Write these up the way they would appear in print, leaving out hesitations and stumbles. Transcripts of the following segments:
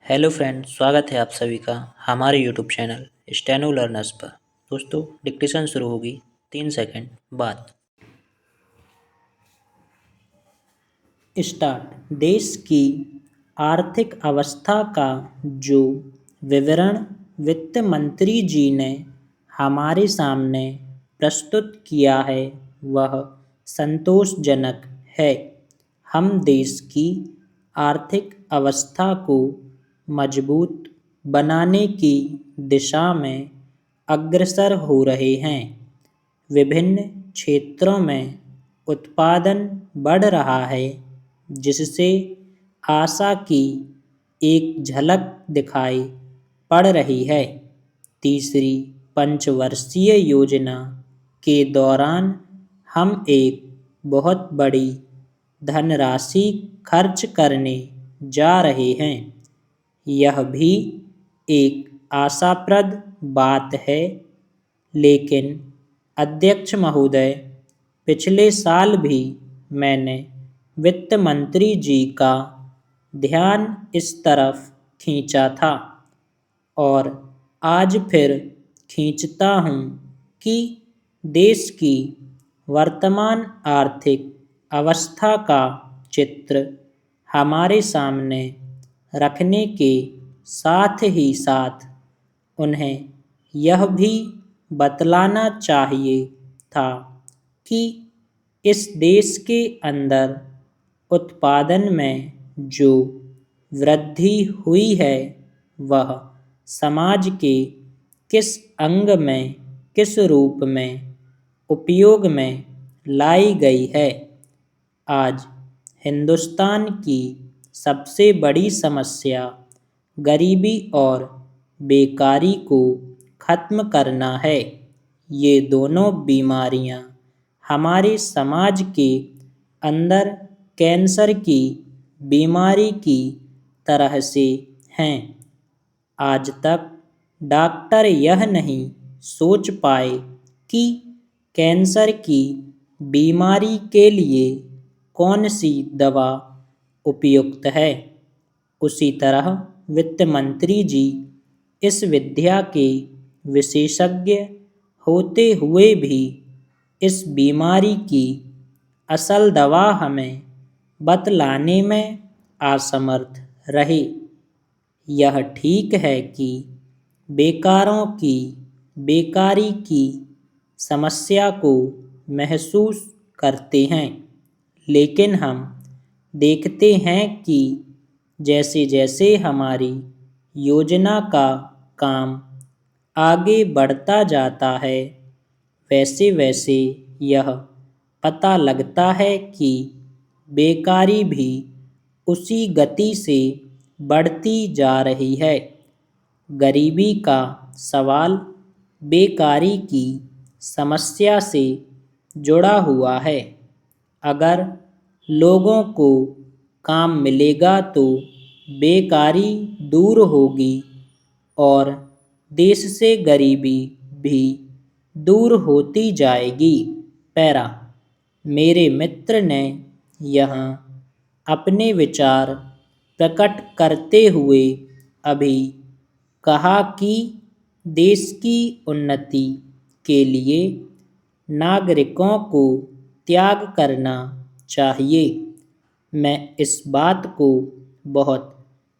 Hello friend, स्वागत है आप सभी का हमारे यूट्यूब चैनल स्टेनो लर्नर्स पर। दोस्तों, डिक्टेशन शुरू होगी 3 सेकंड बाद। स्टार्ट। देश की आर्थिक अवस्था का जो विवरण वित्त मंत्री जी ने हमारे सामने प्रस्तुत किया है वह संतोषजनक है। हम देश की आर्थिक अवस्था को मजबूत बनाने की दिशा में अग्रसर हो रहे हैं। विभिन्न क्षेत्रों में उत्पादन बढ़ रहा है, जिससे आशा की एक झलक दिखाई पड़ रही है। तीसरी पंचवर्षीय योजना के दौरान हम एक बहुत बड़ी धनराशि खर्च करने जा रहे हैं। यह भी एक आशाप्रद बात है, लेकिन अध्यक्ष महोदय, पिछले साल भी मैंने वित्त मंत्री जी का ध्यान इस तरफ खींचा था और आज फिर खींचता हूँ कि देश की वर्तमान आर्थिक अवस्था का चित्र हमारे सामने रखने के साथ ही साथ उन्हें यह भी बतलाना चाहिए था कि इस देश के अंदर उत्पादन में जो वृद्धि हुई है वह समाज के किस अंग में, किस रूप में उपयोग में लाई गई है। आज हिंदुस्तान की सबसे बड़ी समस्या गरीबी और बेकारी को खत्म करना है। ये दोनों बीमारियां हमारे समाज के अंदर कैंसर की बीमारी की तरह से हैं। आज तक डॉक्टर यह नहीं सोच पाए कि कैंसर की बीमारी के लिए कौन सी दवा उपयुक्त है। उसी तरह वित्त मंत्री जी इस विद्या के विशेषज्ञ होते हुए भी इस बीमारी की असल दवा हमें बतलाने में असमर्थ रहे। यह ठीक है कि बेकारों की बेकारी की समस्या को महसूस करते हैं, लेकिन हम देखते हैं कि जैसे जैसे हमारी योजना का काम आगे बढ़ता जाता है, वैसे वैसे यह पता लगता है कि बेकारी भी उसी गति से बढ़ती जा रही है। गरीबी का सवाल बेकारी की समस्या से जुड़ा हुआ है। अगर लोगों को काम मिलेगा तो बेकारी दूर होगी और देश से गरीबी भी दूर होती जाएगी। पैरा। मेरे मित्र ने यहाँ अपने विचार प्रकट करते हुए अभी कहा कि देश की उन्नति के लिए नागरिकों को त्याग करना चाहिए। मैं इस बात को बहुत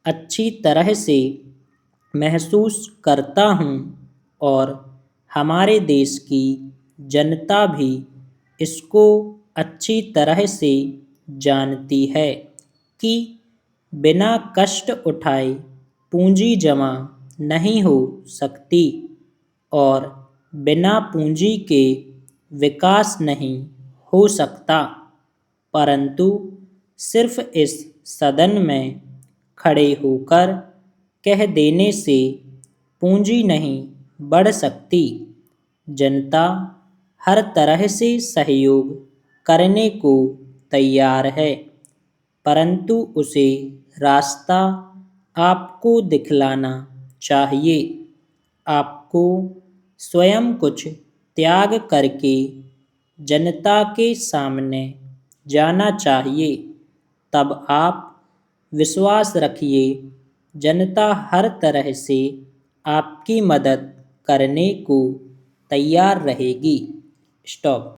अच्छी तरह से महसूस करता हूँ और हमारे देश की जनता भी इसको अच्छी तरह से जानती है कि बिना कष्ट उठाए पूंजी जमा नहीं हो सकती और बिना पूंजी के विकास नहीं हो सकता। परंतु सिर्फ इस सदन में खड़े होकर कह देने से पूंजी नहीं बढ़ सकती। जनता हर तरह से सहयोग करने को तैयार है, परंतु उसे रास्ता आपको दिखलाना चाहिए। आपको स्वयं कुछ त्याग करके जनता के सामने जाना चाहिए। तब आप विश्वास रखिए जनता हर तरह से आपकी मदद करने को तैयार रहेगी। स्टॉप।